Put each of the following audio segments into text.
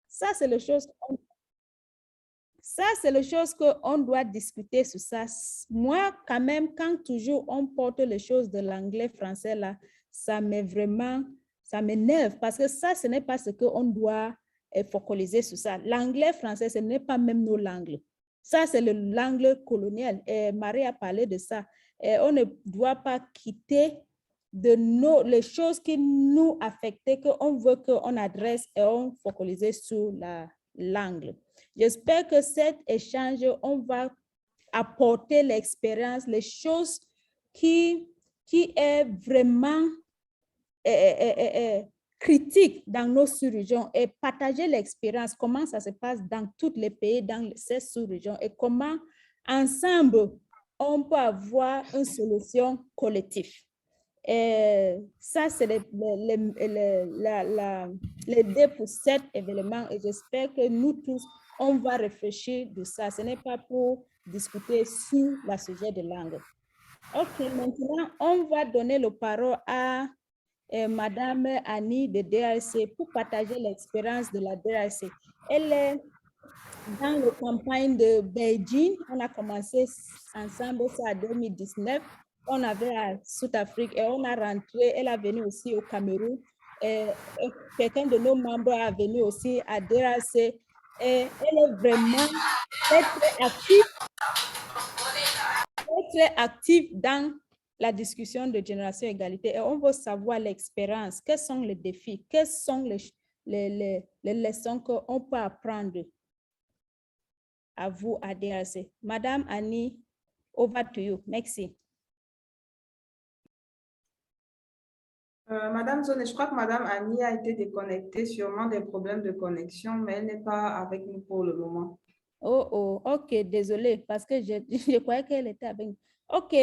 Ça, c'est les choses. Ça, c'est les choses qu'on doit discuter sur ça. Moi, quand même, quand toujours on porte les choses de l'anglais français là, ça m'énerve parce que ça, ce n'est pas ce qu'on doit focaliser sur ça. L'anglais français, ce n'est pas même nos langues. Ça, c'est le langue coloniale. Et Marie a parlé de ça. Et on ne doit pas quitter les choses qui nous affectent, qu'on veut qu'on adresse et on focalise sur la langue. J'espère que cet échange, on va apporter l'expérience, les choses qui est vraiment critique dans nos sous-régions et partager l'expérience, comment ça se passe dans tous les pays, dans ces sous-régions et comment ensemble, on peut avoir une solution collective. Et ça, c'est l'idée pour cet événement et j'espère que nous tous, on va réfléchir de ça. Ce n'est pas pour discuter sur le sujet de langue. OK, maintenant, on va donner la parole à Madame Annie de DRC pour partager l'expérience de la DRC. Elle est dans la campagne de Beijing. On a commencé ensemble ça en 2019. On avait à Sud-Afrique et on a rentré. Elle est venue aussi au Cameroun. Et quelqu'un de nos membres est venu aussi à DRC. Et elle est vraiment très active dans la discussion de Génération Égalité et on veut savoir l'expérience, quels sont les défis, quelles sont les leçons qu'on peut apprendre à vous à DRC. Madame Annie, over to you. Merci. Madame Zone, je crois que Madame Annie a été déconnectée, sûrement des problèmes de connexion, mais elle n'est pas avec nous pour le moment. Oh, ok, désolée, parce que je croyais qu'elle était avec nous. Ok,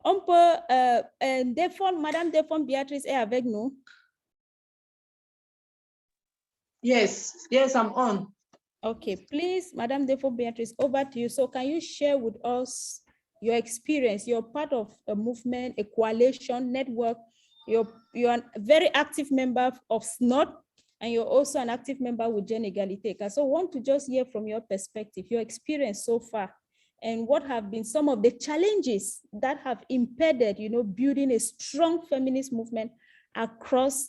on peut, Madame Defon Béatrice est avec nous. Yes, I'm on. Okay, please, Madame Defon Béatrice, over to you. So can you share with us your experience? You're part of a movement, a coalition network. You're a very active member of SNOT, and you're also an active member with Gen Égalité. So I want to just hear from your perspective, your experience so far, and what have been some of the challenges that have impeded, building a strong feminist movement across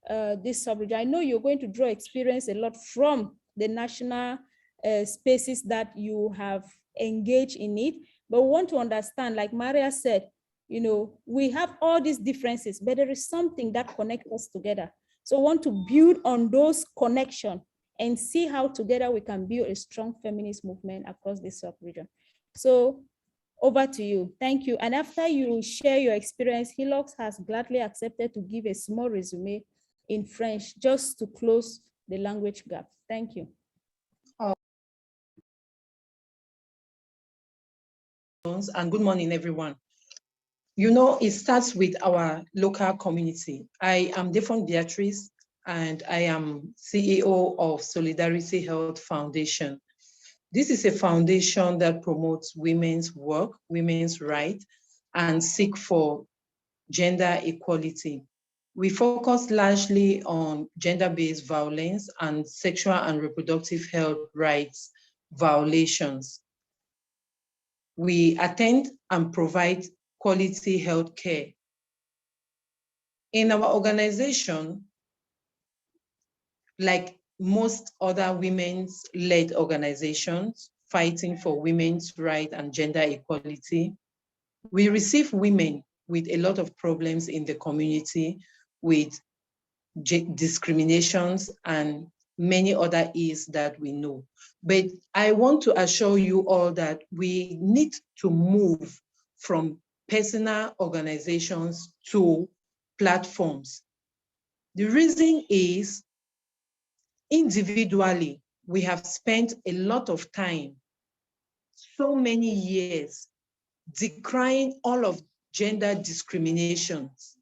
this sub-region. I know you're going to draw experience a lot from the national spaces that you have engaged in it, but we want to understand, like Maria said, we have all these differences, but there is something that connects us together. So we want to build on those connections and see how together we can build a strong feminist movement across this sub-region. So over to you. Thank you. And after you share your experience, Hilux has gladly accepted to give a small resume in French just to close the language gap. Thank you. And good morning, everyone. It starts with our local community. I am Defon Béatrice, and I am CEO of Solidarity Health Foundation. This is a foundation that promotes women's work, women's rights, and seek for gender equality. We focus largely on gender-based violence and sexual and reproductive health rights violations. We attend and provide quality health care. In our organization, like most other women's led organizations fighting for women's rights and gender equality, we receive women with a lot of problems in the community with discriminations and many other issues that we know. But I want to assure you all that we need to move from personal organizations to platforms. The reason is, individually, we have spent a lot of time, so many years, decrying all of gender discriminations,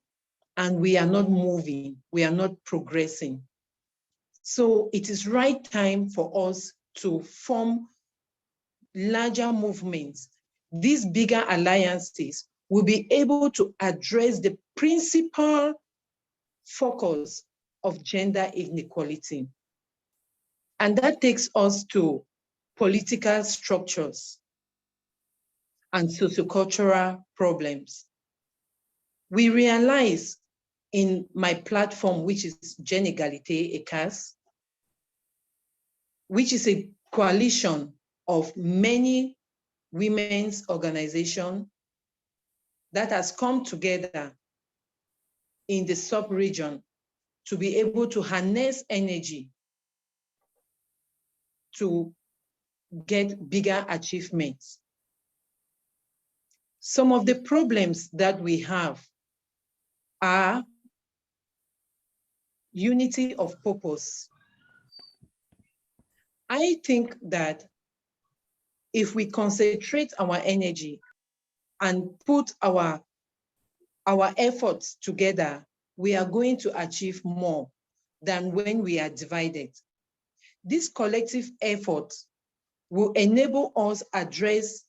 and we are not moving, we are not progressing. So it is right time for us to form larger movements. These bigger alliances will be able to address the principal focus of gender inequality. And that takes us to political structures and sociocultural problems. We realize in my platform, which is Jeune Égalité ECAS, which is a coalition of many women's organizations that has come together in the sub-region to be able to harness energy to get bigger achievements. Some of the problems that we have are unity of purpose. I think that if we concentrate our energy and put our efforts together, we are going to achieve more than when we are divided. This collective effort will enable us address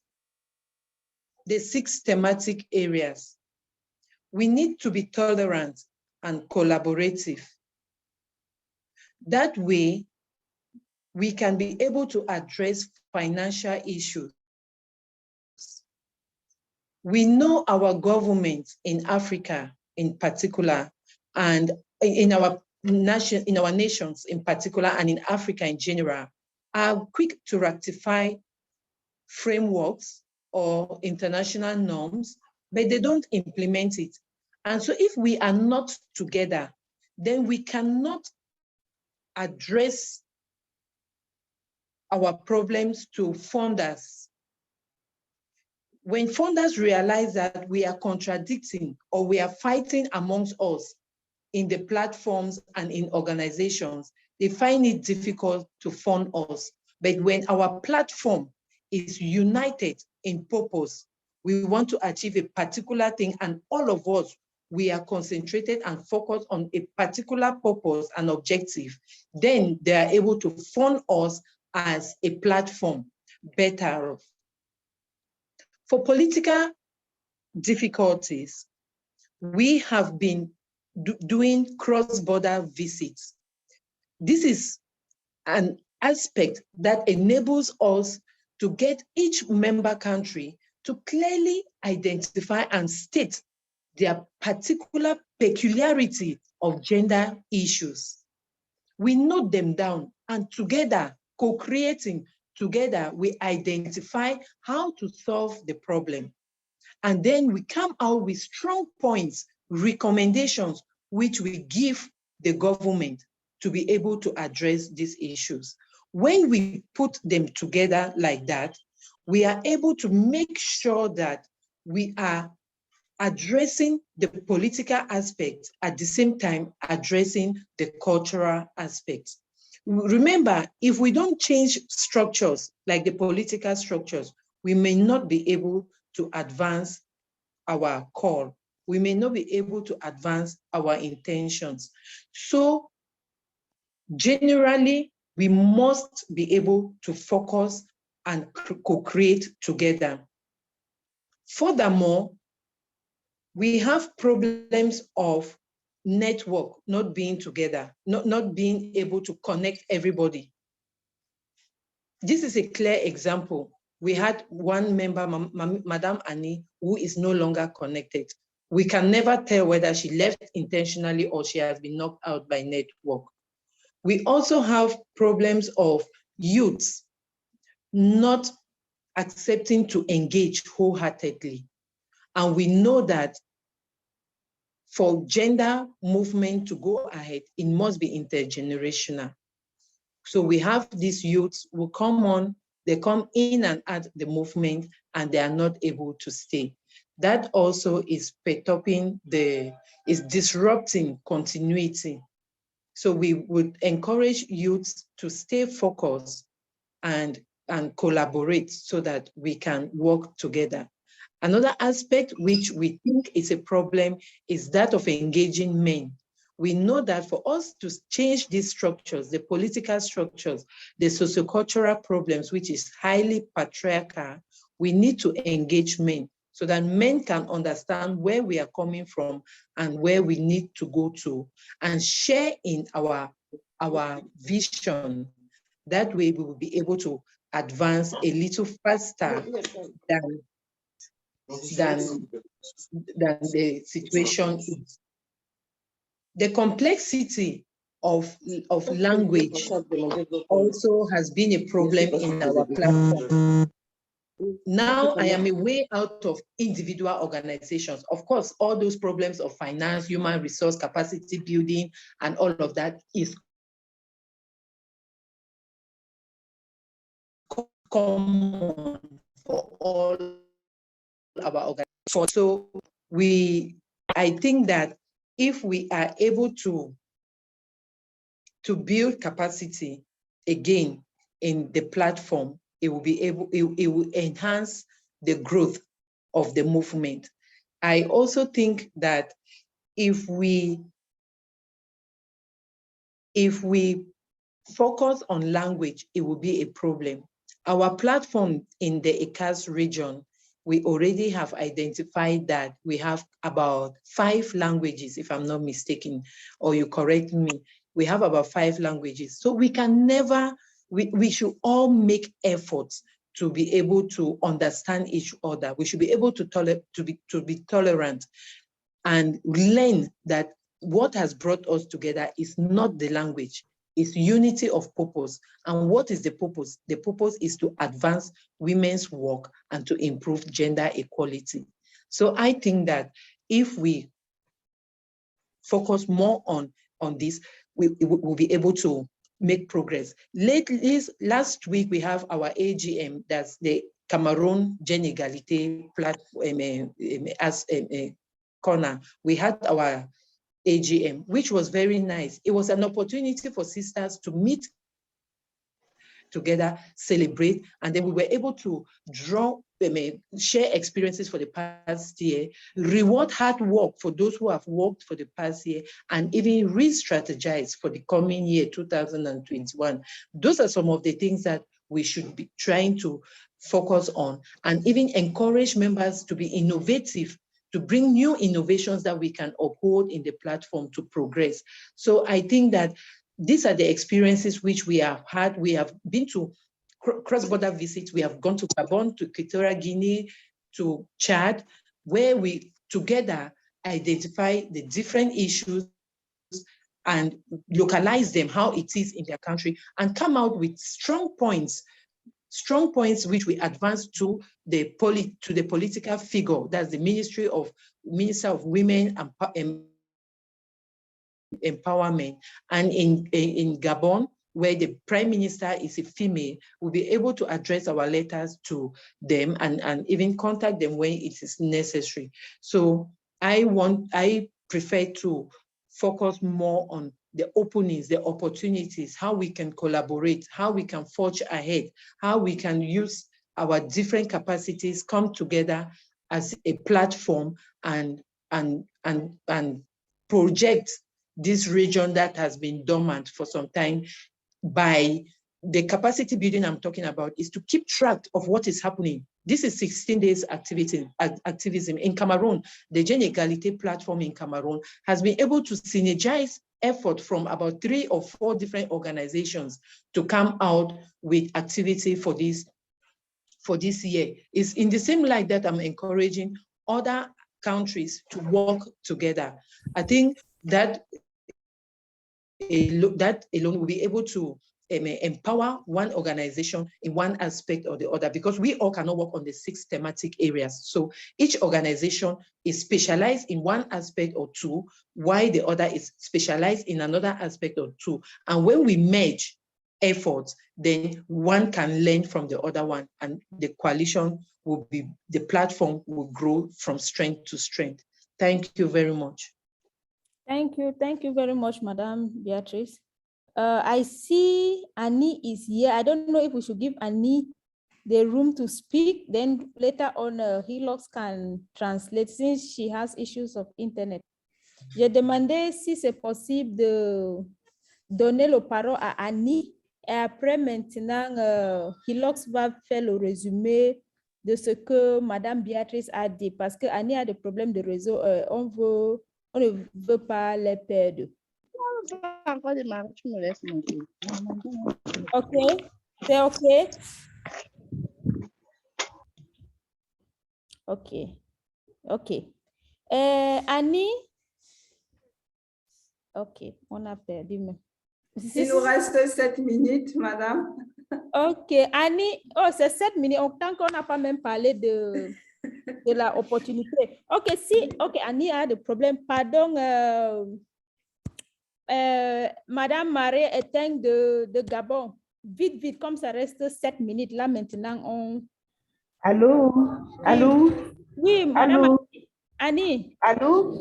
the 6 thematic areas. We need to be tolerant and collaborative. That way, we can be able to address financial issues. We know our governments in Africa in particular, and in our nations in particular, and in Africa in general, are quick to ratify frameworks or international norms, but they don't implement it. And so if we are not together, then we cannot address our problems to funders. When funders realize that we are contradicting or we are fighting amongst us in the platforms and in organizations, they find it difficult to fund us. But when our platform is united in purpose, we want to achieve a particular thing, and all of us, we are concentrated and focused on a particular purpose and objective, then they are able to fund us as a platform better off. For political difficulties, we have been doing cross-border visits. This is an aspect that enables us to get each member country to clearly identify and state their particular peculiarity of gender issues. We note them down, and together, co-creating together, we identify how to solve the problem. And then we come out with strong points, recommendations, which we give the government to be able to address these issues. When we put them together like that, we are able to make sure that we are addressing the political aspect, at the same time addressing the cultural aspects. Remember, if we don't change structures like the political structures, we may not be able to advance our call. We may not be able to advance our intentions. So generally, we must be able to focus and co-create together. Furthermore, we have problems of network not being together, not being able to connect everybody. This is a clear example. We had one member, Madame Annie, who is no longer connected. We can never tell whether she left intentionally or she has been knocked out by network. We also have problems of youths not accepting to engage wholeheartedly. And we know that for gender movement to go ahead, it must be intergenerational. So we have these youths who come on, they come in and out the movement, and they are not able to stay. That also is perturbing is disrupting continuity. So we would encourage youths to stay focused and collaborate so that we can work together. Another aspect which we think is a problem is that of engaging men. We know that for us to change these structures, the political structures, the sociocultural problems, which is highly patriarchal, we need to engage men. so that men can understand where we are coming from and where we need to go to, and share in our vision. That way we will be able to advance a little faster than the situation is. The complexity of language also has been a problem in our platform. Now I am away out of individual organizations. Of course, all those problems of finance, human resource, capacity building, and all of that is common for all our organizations. So I think that if we are able to build capacity again in the platform, it will enhance the growth of the movement. I also think that if we focus on language, it will be a problem. Our platform in the ECAS region, we already have identified that we have about 5 languages, if I'm not mistaken, or you correct me. We have about 5 languages. So we can never, we should all make efforts to be able to understand each other. We should be able to be tolerant and learn that what has brought us together is not the language, it's unity of purpose. And what is the purpose? The purpose is to advance women's work and to improve gender equality. So I think that if we focus more on this, we will be able to make progress. Last week, we have our AGM, that's the Cameroon Gender Equality platform, corner. We had our AGM, which was very nice. It was an opportunity for sisters to meet together, celebrate, and then we were able to share experiences for the past year, reward hard work for those who have worked for the past year, and even re-strategize for the coming year, 2021. Those are some of the things that we should be trying to focus on, and even encourage members to be innovative, to bring new innovations that we can uphold in the platform to progress. So I think that these are the experiences which we have had. We have been to cross-border visits. We have gone to Gabon, to Equatorial Guinea, to Chad, where we together identify the different issues and localize them, how it is in their country, and come out with strong points which we advance to the political figure, that's the Minister of Women and Empowerment. And in Gabon, where the Prime Minister is a female, we'll be able to address our letters to them and even contact them when it is necessary. So I prefer to focus more on the openings, the opportunities, how we can collaborate, how we can forge ahead, how we can use our different capacities, come together as a platform and project this region that has been dormant for some time. By the capacity building I'm talking about is to keep track of what is happening. This is 16 days activism in Cameroon. The Gender Equality platform in Cameroon has been able to synergize effort from about 3 or 4 different organizations to come out with activity for this year. It's in the same light that I'm encouraging other countries to work together. I think that alone will be able to empower one organization in one aspect or the other, because we all cannot work on the 6 thematic areas. So each organization is specialized in one aspect or 2, while the other is specialized in another aspect or 2. And when we merge efforts, then one can learn from the other one, and the coalition will be, the platform will grow from strength to strength. Thank you very much. Thank you very much, Madam Beatrice. I see Annie is here. I don't know if we should give Annie the room to speak, then later on Hilux can translate since she has issues of internet. J'ai demandé si c'est possible de donner le parole à Annie, et après maintenant Hilux va faire le résumé de ce que Madame Béatrice a dit, parce que Annie a des problèmes de réseau, on ne veut pas les perdre. Encore démarrer, tu me laisses monter. OK, c'est OK? OK, OK. Annie? OK, on a perdu. Il nous reste 7 minutes, madame. OK, Annie, oh, c'est 7 minutes, tant qu'on n'a pas même parlé de la opportunité. OK, OK, Annie a des problèmes. Pardon, Madame Marie Eteng de Gabon. Vite, vite, comme ça reste 7 minutes. Là, maintenant, on... Allô? Allô? Oui, Madame Allô? Annie. Allô?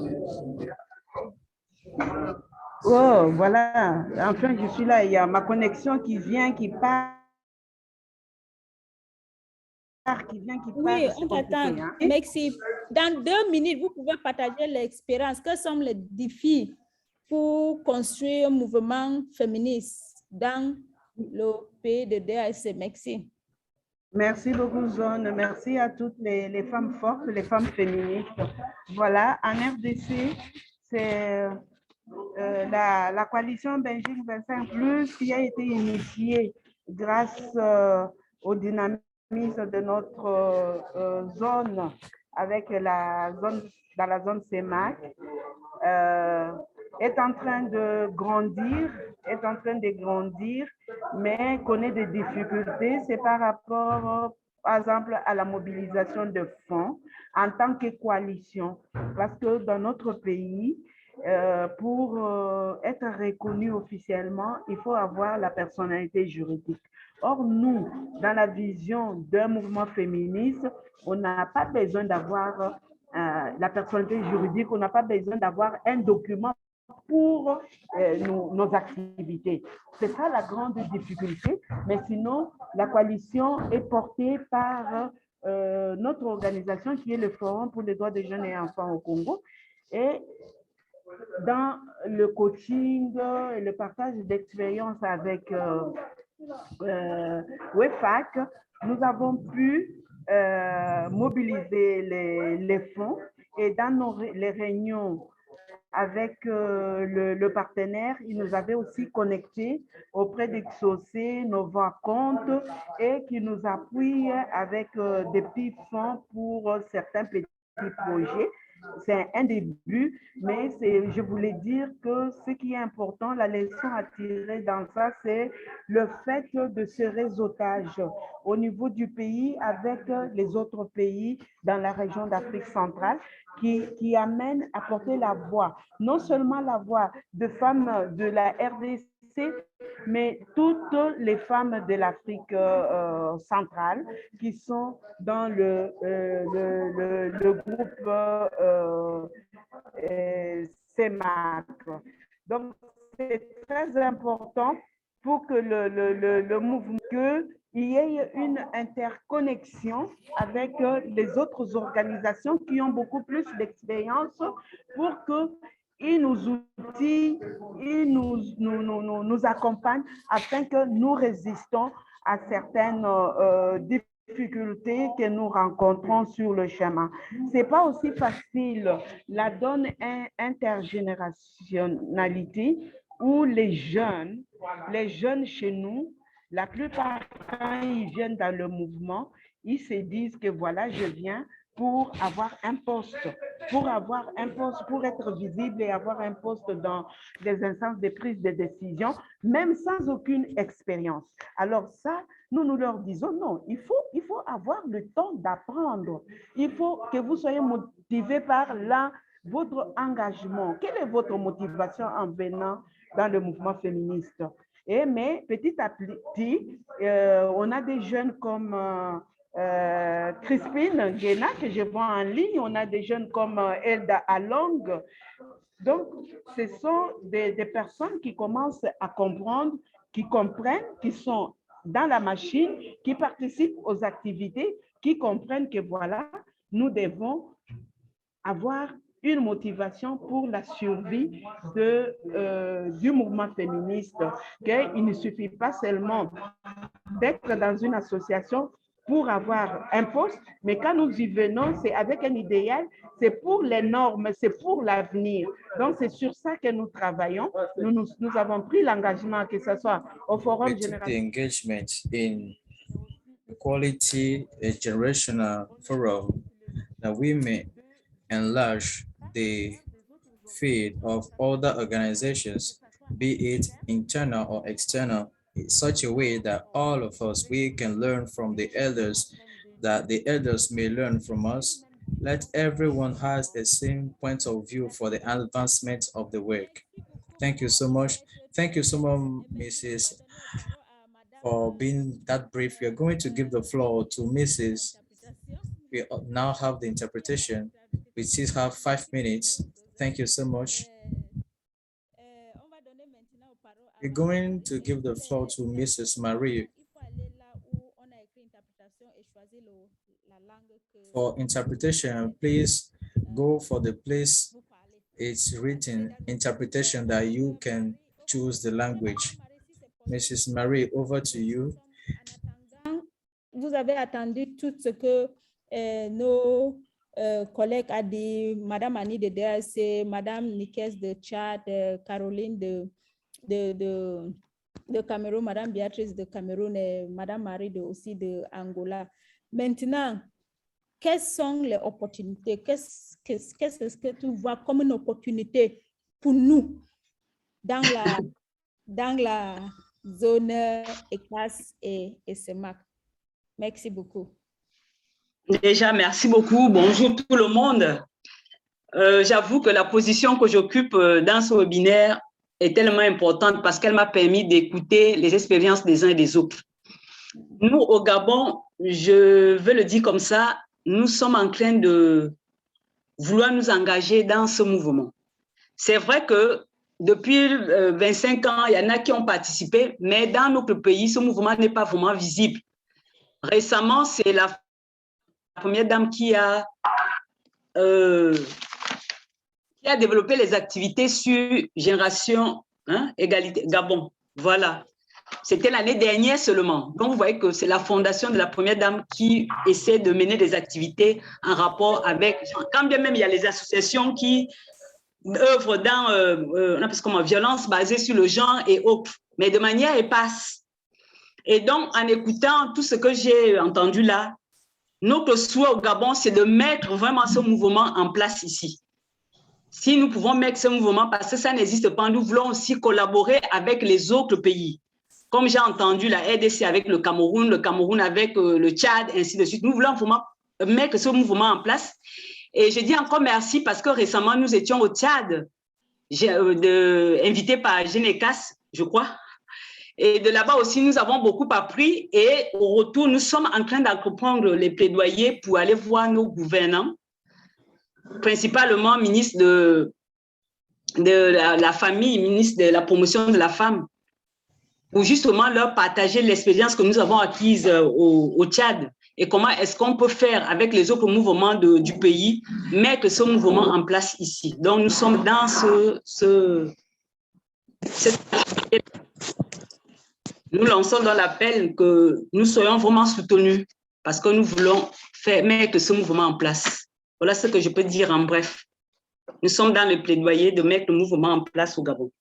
Oh, voilà. Enfin, je suis là. Il y a ma connexion qui vient, qui part. Qui vient, qui part. Oui, C'est on compliqué, t'attend. hein? Merci. Dans 2 minutes, vous pouvez partager l'expérience. Quels sont les défis pour construire un mouvement féministe dans le pays de DRC? Merci. Merci beaucoup, Zone. Merci à toutes les femmes fortes, les femmes féministes. Voilà, en RDC, c'est la coalition Belgique 25+, qui a été initiée grâce au dynamisme de notre zone avec dans la zone CEMAC, est en train de grandir, mais connaît des difficultés. C'est par rapport, par exemple, à la mobilisation de fonds en tant que coalition. Parce que dans notre pays, pour être reconnu officiellement, il faut avoir la personnalité juridique. Or, nous, dans la vision d'un mouvement féministe, on n'a pas besoin d'avoir la personnalité juridique, on n'a pas besoin d'avoir un document pour nos activités. C'est ça la grande difficulté, mais sinon, la coalition est portée par notre organisation qui est le Forum pour les droits des jeunes et enfants au Congo. Et dans le coaching et le partage d'expérience avec WEFAC, nous avons pu mobiliser les fonds et dans les réunions avec le partenaire, il nous avait aussi connectés auprès d'Ixocé, nos comptes et qui nous appuie avec des petits fonds pour certains petits projets. C'est un début, mais je voulais dire que ce qui est important, la leçon à tirer dans ça, c'est le fait de ce réseautage au niveau du pays avec les autres pays dans la région d'Afrique centrale qui amène à porter la voix, non seulement la voix de femmes de la RDC, mais toutes les femmes de l'Afrique centrale qui sont dans le groupe CEMAC. Donc, c'est très important pour que le mouvement, qu'il y ait une interconnexion avec les autres organisations qui ont beaucoup plus d'expérience pour qu'ils nous outillent, ils nous accompagnent afin que nous résistons à certaines difficultés que nous rencontrons sur le chemin. Ce n'est pas aussi facile. La donne intergénérationnalité où les jeunes chez nous, la plupart quand ils viennent dans le mouvement, ils se disent que voilà, je viens pour avoir un poste, pour être visible et avoir un poste dans des instances de prise de décision, même sans aucune expérience. Alors ça, nous leur disons non, il faut avoir le temps d'apprendre. Il faut que vous soyez motivé par votre engagement. Quelle est votre motivation en venant dans le mouvement féministe? Mais petit à petit, on a des jeunes comme Crispine Guéna, que je vois en ligne. On a des jeunes comme Elda Along. Donc, ce sont des personnes qui commencent à comprendre, qui comprennent, qui sont dans la machine, qui participent aux activités, qui comprennent que voilà, nous devons avoir une motivation pour la survie du mouvement féministe. Il ne suffit pas seulement d'être dans une association pour avoir un poste, mais quand nous y venons, c'est avec un idéal, c'est pour les normes, c'est pour l'avenir. Donc, c'est sur ça que nous travaillons. Nous avons pris l'engagement, que ce soit au Forum We took général. the engagement in Equality Generational Forum that we may enlarge the field of other organizations, be it internal or external, in such a way that all of us, we can learn from the elders, that the elders may learn from us. Let everyone has the same point of view for the advancement of the work. Thank you so much. Thank you so much, Mrs. for being that brief. We are going to give the floor to Mrs. We now have the interpretation. We still have 5 minutes. Thank you so much. We're going to give the floor to Mrs. Marie for interpretation. Please go for the place it's written interpretation that you can choose the language. Mrs. Marie, over to you. Vous avez attendu tout ce que nos collègues a dit, Madame Annie de DRC, Madame Nikes de Tchad, Caroline de Cameroun, Madame Béatrice de Cameroun et Madame Marie aussi de Angola. Maintenant, quelles sont les opportunités? Qu'est-ce que tu vois comme une opportunité pour nous dans la zone ECAS et CEMAC? Merci beaucoup. Déjà, merci beaucoup. Bonjour tout le monde. J'avoue que la position que j'occupe dans ce webinaire est tellement importante parce qu'elle m'a permis d'écouter les expériences des uns et des autres. Nous, au Gabon, je veux le dire comme ça, nous sommes en train de vouloir nous engager dans ce mouvement. C'est vrai que depuis 25 ans, il y en a qui ont participé, mais dans notre pays, ce mouvement n'est pas vraiment visible. Récemment, c'est la première dame qui a développé les activités sur Génération Égalité Gabon. Voilà. C'était l'année dernière seulement. Donc, vous voyez que c'est la fondation de la première dame qui essaie de mener des activités en rapport avec, quand bien même il y a les associations qui œuvrent dans on appelle ça comment, violence basée sur le genre et autres, mais de manière épaisse. Et donc, en écoutant tout ce que j'ai entendu là, notre souhait au Gabon, c'est de mettre vraiment ce mouvement en place ici. Si nous pouvons mettre ce mouvement, parce que ça n'existe pas, nous voulons aussi collaborer avec les autres pays. Comme j'ai entendu la RDC avec le Cameroun avec le Tchad, ainsi de suite. Nous voulons vraiment mettre ce mouvement en place. Et je dis encore merci parce que récemment, nous étions au Tchad, invités par Génécas, je crois. Et de là-bas aussi, nous avons beaucoup appris. Et au retour, nous sommes en train d'entreprendre les plaidoyers pour aller voir nos gouvernants, principalement ministre de la famille, ministre de la promotion de la femme, pour justement leur partager l'expérience que nous avons acquise au Tchad et comment est-ce qu'on peut faire avec les autres mouvements du pays, mettre ce mouvement en place ici. Donc, nous sommes dans nous lançons dans l'appel que nous soyons vraiment soutenus parce que nous voulons mettre ce mouvement en place. Voilà ce que je peux dire en bref. Nous sommes dans le plaidoyer de mettre le mouvement en place au Gabon.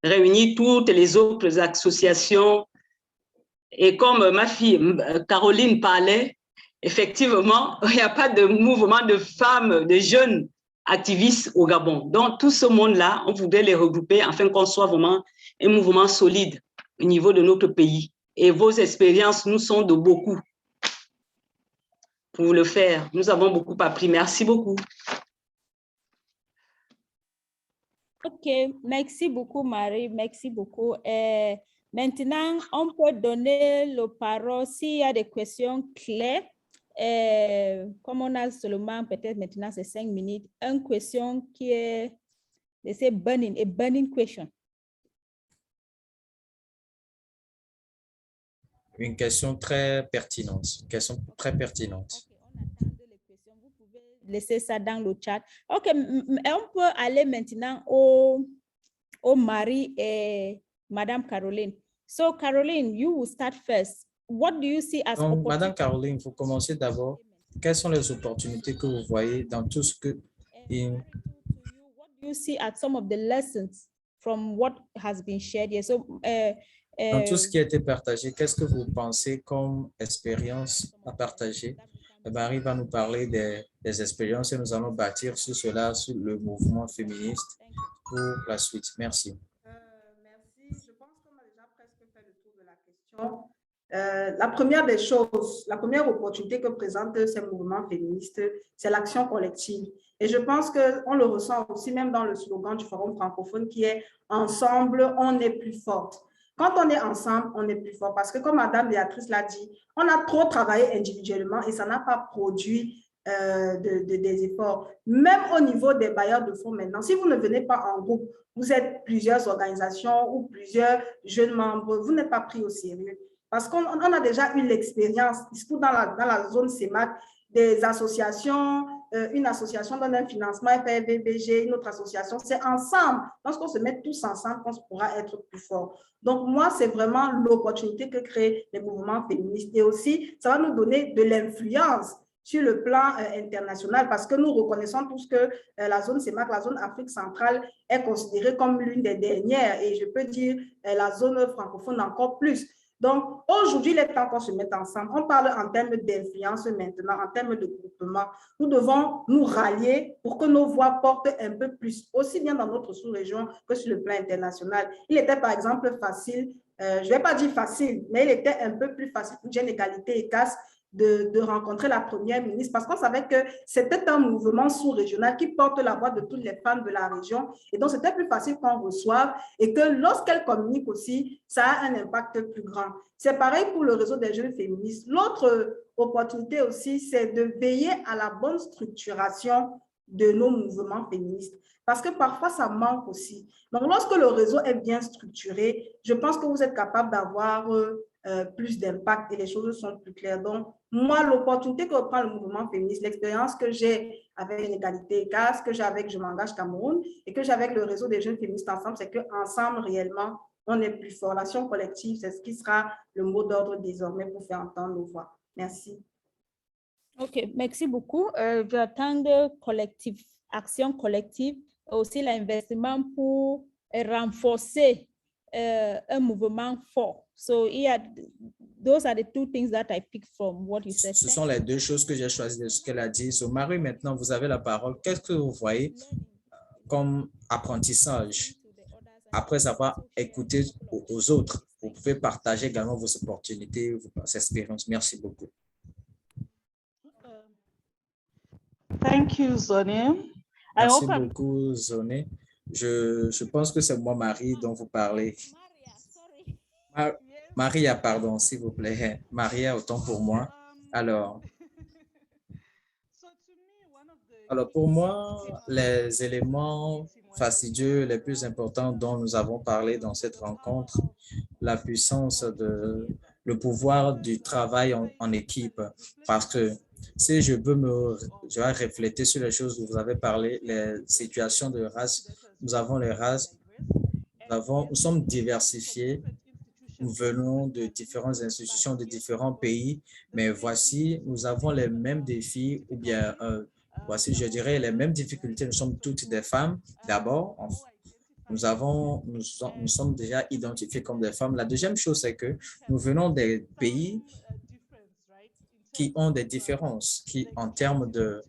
Réunir toutes les autres associations. Et comme ma fille Caroline parlait, effectivement, il n'y a pas de mouvement de femmes, de jeunes activistes au Gabon. Donc, tout ce monde-là, on voudrait les regrouper afin qu'on soit vraiment un mouvement solide au niveau de notre pays. Et vos expériences nous sont de beaucoup pour le faire. Nous avons beaucoup appris. Merci beaucoup. OK, merci beaucoup, Marie. Merci beaucoup. Maintenant, on peut donner la parole s'il y a des questions claires. Comme on a seulement, peut-être maintenant, c'est 5 minutes, une question qui est, c'est burning, a burning question. Une question très pertinente. Une question très pertinente. Okay, on attend les questions. Vous pouvez laisser ça dans le chat. OK, on peut aller maintenant au Marie et Madame Caroline. So, Caroline, you will start first. what do you see as Donc, Madame opportunities? Caroline, vous commencez d'abord. Quelles sont les opportunités que vous voyez dans tout ce que... What do you see as some of the lessons from what has been shared here? So, Dans tout ce qui a été partagé, qu'est-ce que vous pensez comme expérience à partager? Marie va nous parler des expériences et nous allons bâtir sur cela, sur le mouvement féministe pour la suite. Merci. Merci. Je pense qu'on a déjà presque fait le tour de la question. La première des choses, la première opportunité que présentent ces mouvements féministes, c'est l'action collective. Et je pense qu'on le ressent aussi même dans le slogan du Forum francophone qui est « Ensemble, on est plus forte ». Quand on est ensemble, on est plus fort. Parce que comme Madame Béatrice l'a dit, on a trop travaillé individuellement et ça n'a pas produit des efforts. Même au niveau des bailleurs de fonds maintenant, si vous ne venez pas en groupe, vous êtes plusieurs organisations ou plusieurs jeunes membres, vous n'êtes pas pris au sérieux. Parce qu'on a déjà eu l'expérience, surtout dans la zone CEMAC, des associations, une association donne un financement, FRVBG, une autre association, c'est ensemble. Lorsqu'on se met tous ensemble, qu'on pourra être plus fort. Donc, moi, c'est vraiment l'opportunité que créent les mouvements féministes. Et aussi, ça va nous donner de l'influence sur le plan international parce que nous reconnaissons tous que la zone CEMAC, la zone Afrique centrale, est considérée comme l'une des dernières et je peux dire la zone francophone encore plus. Donc, aujourd'hui, il est temps qu'on se mette ensemble. On parle en termes d'influence maintenant, en termes de groupement. Nous devons nous rallier pour que nos voix portent un peu plus, aussi bien dans notre sous-région que sur le plan international. Il était, par exemple, facile, je ne vais pas dire facile, mais il était un peu plus facile pour Jeune Égalité et CAS de rencontrer la première ministre parce qu'on savait que c'était un mouvement sous-régional qui porte la voix de toutes les femmes de la région et donc c'était plus facile qu'on reçoive et que lorsqu'elle communique aussi, ça a un impact plus grand. C'est pareil pour le réseau des jeunes féministes. L'autre opportunité aussi, c'est de veiller à la bonne structuration de nos mouvements féministes parce que parfois ça manque aussi. Donc lorsque le réseau est bien structuré, je pense que vous êtes capable d'avoir plus d'impact et les choses sont plus claires. Donc, moi, l'opportunité que prend le mouvement féministe, l'expérience que j'ai avec l'égalité CAS, que j'ai avec Je m'engage Cameroun et que j'ai avec le réseau des jeunes féministes ensemble, c'est qu'ensemble, réellement, on est plus fort. L'action collective, c'est ce qui sera le mot d'ordre désormais pour faire entendre nos voix. Merci. OK, merci beaucoup. J'attends collective, action collective, aussi l'investissement pour renforcer un mouvement fort. So, those are the two things that I picked from what you said. Ce sont les deux choses que j'ai choisies de ce qu'elle a dit. So, Marie, maintenant, vous avez la parole. Qu'est-ce que vous voyez comme apprentissage après avoir écouté aux autres? Vous pouvez partager également vos opportunités, vos expériences. Merci beaucoup. Thank you, Zoné. Merci beaucoup, Zoné. Je pense que c'est moi, Marie, dont vous parlez. Maria, pardon, s'il vous plaît. Maria, autant pour moi. Alors, pour moi, les éléments fastidieux les plus importants dont nous avons parlé dans cette rencontre, la puissance le pouvoir du travail en équipe, parce que si je vais refléter sur les choses dont vous avez parlé, les situations de race, nous avons les races, nous sommes diversifiés, nous venons de différentes institutions, de différents pays, mais voici, nous avons les mêmes défis ou bien, voici, je dirais, les mêmes difficultés. Nous sommes toutes des femmes, d'abord. Nous sommes déjà identifiés comme des femmes. La deuxième chose, c'est que nous venons des pays qui ont des différences, qui en termes de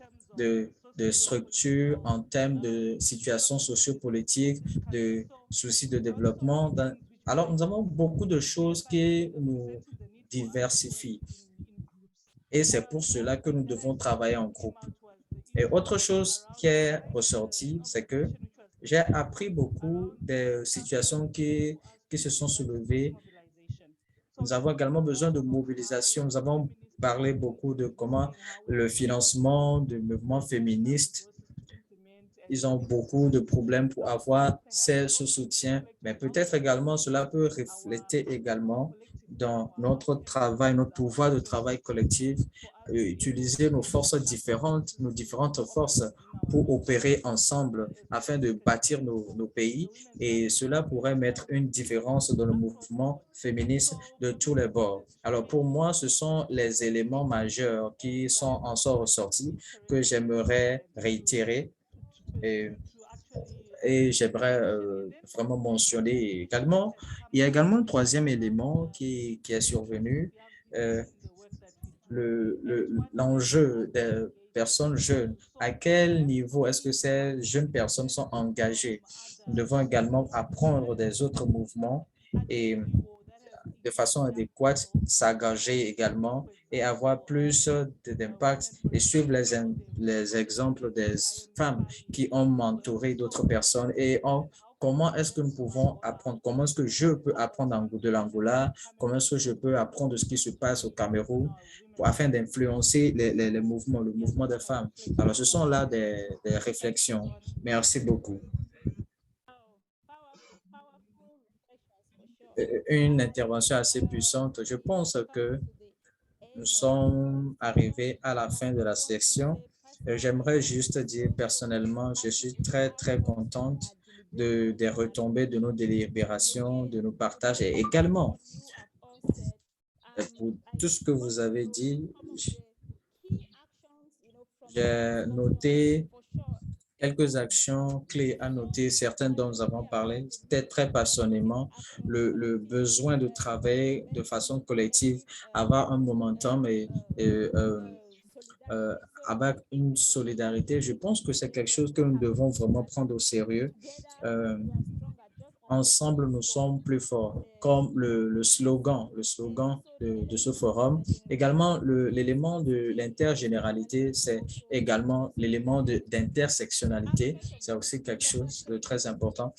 structure, en termes de situation sociopolitique, de soucis de développement. Alors, nous avons beaucoup de choses qui nous diversifient. Et c'est pour cela que nous devons travailler en groupe. Et autre chose qui est ressortie, c'est que j'ai appris beaucoup des situations qui se sont soulevées. Nous avons également besoin de mobilisation. Nous avons parlé beaucoup de comment le financement du mouvement féministe, ils ont beaucoup de problèmes pour avoir ce soutien, mais peut-être également cela peut refléter également dans notre travail, notre pouvoir de travail collectif, utiliser nos forces différentes, nos différentes forces pour opérer ensemble afin de bâtir nos pays, et cela pourrait mettre une différence dans le mouvement féministe de tous les bords. Alors pour moi, ce sont les éléments majeurs qui en sont ressortis que j'aimerais réitérer et j'aimerais vraiment mentionner également. Il y a également un troisième élément qui est survenu, l'enjeu des personnes jeunes. À quel niveau est-ce que ces jeunes personnes sont engagées? Nous devons également apprendre des autres mouvements et de façon adéquate, s'engager également et avoir plus d'impact et suivre les exemples des femmes qui ont mentoré d'autres personnes et comment est-ce que nous pouvons apprendre, comment est-ce que je peux apprendre de l'Angola, comment est-ce que je peux apprendre de ce qui se passe au Cameroun afin d'influencer les mouvements, le mouvement des femmes. Alors, ce sont là des réflexions. Merci beaucoup. Une intervention assez puissante. Je pense que nous sommes arrivés à la fin de la session. J'aimerais juste dire personnellement, je suis très, très contente des retombées de nos délibérations, de nos partages et également pour tout ce que vous avez dit. J'ai noté quelques actions clés à noter, certaines dont nous avons parlé. C'était très passionnément le besoin de travailler de façon collective, avoir un momentum et avec une solidarité. Je pense que c'est quelque chose que nous devons vraiment prendre au sérieux. Ensemble, nous sommes plus forts, comme le slogan de ce forum. Également, l'élément de l'intergénéralité, c'est également l'élément d'intersectionnalité. C'est aussi quelque chose de très important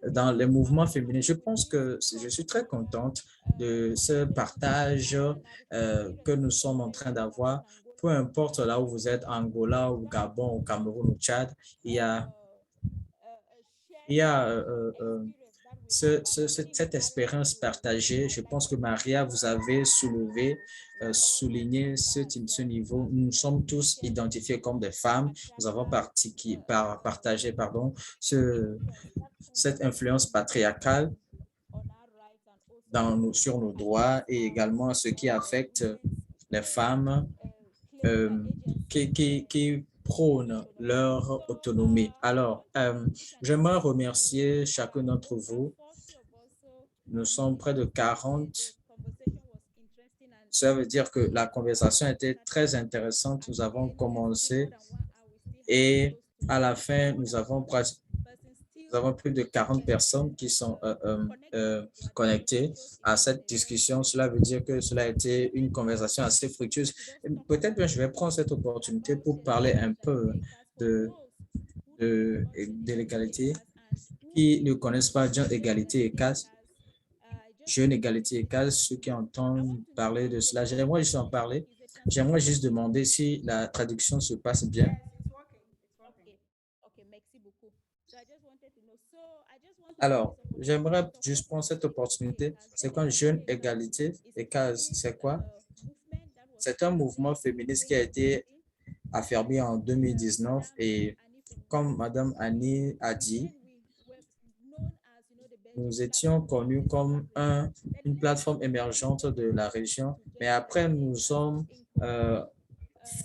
dans les mouvements féminins. Je pense que je suis très contente de ce partage que nous sommes en train d'avoir. Peu importe là où vous êtes, Angola, ou Gabon, au Cameroun, au Tchad, il y a cette expérience partagée. Je pense que Maria, vous avez souligné ce niveau. Nous sommes tous identifiés comme des femmes. Nous avons partagé cette influence patriarcale sur nos droits et également ce qui affecte les femmes qui prônent leur autonomie. Alors, j'aimerais remercier chacun d'entre vous. Nous sommes près de 40. Ça veut dire que la conversation était très intéressante. Nous avons commencé et à la fin, nous avons plus de 40 personnes qui sont connectées à cette discussion. Cela veut dire que cela a été une conversation assez fructueuse. Peut-être que je vais prendre cette opportunité pour parler un peu de l'égalité. Qui ne connaissent pas égalité et caste, jeune égalité et caste, ceux qui entendent parler de cela, j'aimerais juste en parler. J'aimerais juste demander si la traduction se passe bien. Alors, j'aimerais juste prendre cette opportunité. C'est quoi jeune égalité et caste? C'est quoi? C'est un mouvement féministe qui a été affermi en 2019 et comme Madame Annie a dit, nous étions connus comme une plateforme émergente de la région, mais après nous sommes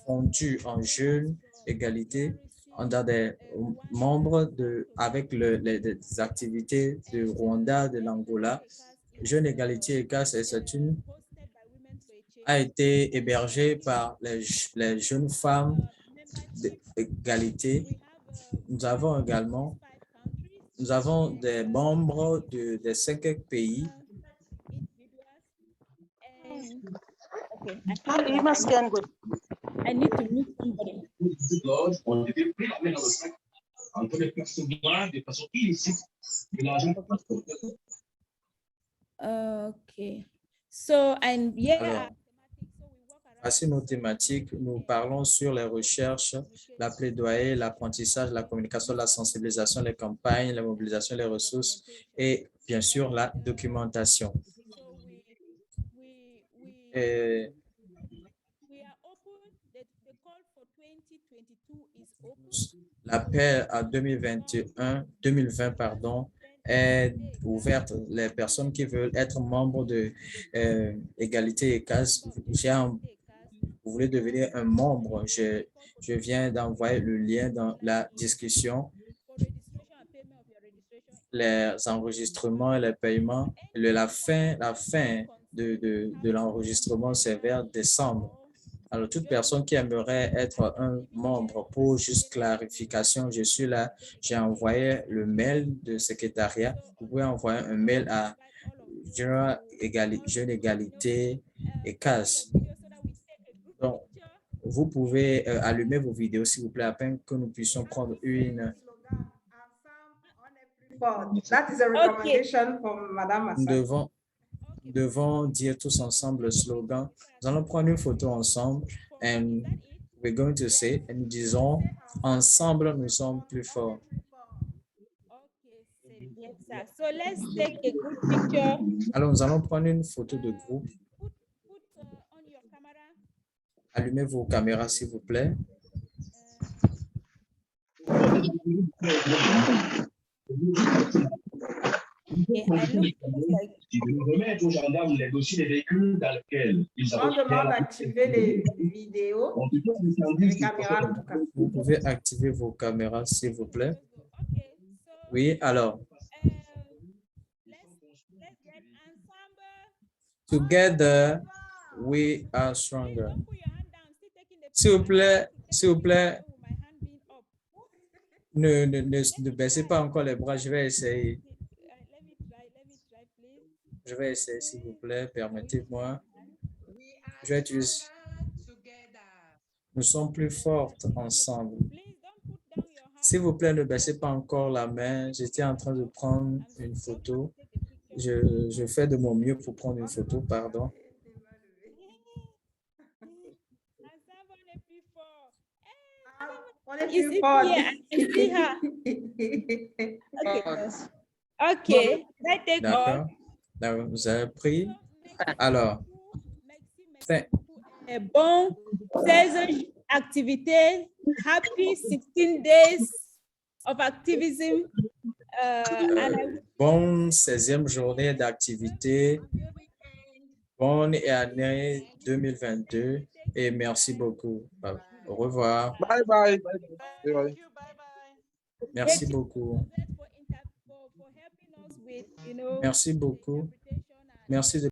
fondus en jeune égalité dans des membres avec les activités de Rwanda, de l'Angola. Jeune égalité et caste, a été hébergée par les jeunes femmes d'égalité. Nous avons des membres de 5 pays. I need to meet somebody. Okay. So, and yeah. Voici nos thématiques. Nous parlons sur les recherches, la plaidoyer, l'apprentissage, la communication, la sensibilisation, les campagnes, la mobilisation, les ressources et bien sûr la documentation. Et l'appel à 2020 pardon, est ouverte. Les personnes qui veulent être membres de Égalité et CAS, vous voulez devenir un membre, je viens d'envoyer le lien dans la discussion. Les enregistrements et les paiements, la fin de l'enregistrement, c'est vers décembre. Alors, toute personne qui aimerait être un membre, pour juste clarification, je suis là, j'ai envoyé le mail de secrétariat. Vous pouvez envoyer un mail à Jeune Égalité et CAS. Donc, vous pouvez allumer vos vidéos, s'il vous plaît, afin que nous puissions prendre une. That is a recommendation from Madame Assad. Nous devons dire tous ensemble le slogan. Nous allons prendre une photo ensemble and we're going to say, et nous disons, ensemble, nous sommes plus forts. So let's take a group picture. Alors, nous allons prendre une photo de groupe. Allumez vos caméras, s'il vous plaît. Qui veut remettre aux gendarmes les dossiers des véhicules dans lesquels ils On demande d'activer les vidéos, les caméras en tout cas. Vous pouvez activer vos caméras, s'il vous plaît. Oui, alors. Together, we are stronger. S'il vous plaît, ne baissez pas encore les bras, je vais essayer. Je vais essayer, s'il vous plaît, permettez-moi. Je vais utiliser. Nous sommes plus fortes ensemble. S'il vous plaît, ne baissez pas encore la main. J'étais en train de prendre une photo. Je fais de mon mieux pour prendre une photo, pardon. On est plus fort. Okay. D'accord. Vous avez pris. Alors. Bon 16 activités. Happy 16 days of activism. Bonne 16e journée d'activité. Bonne année 2022 et merci beaucoup. Au revoir. Bye bye. Bye bye. Merci beaucoup. Merci beaucoup. Merci de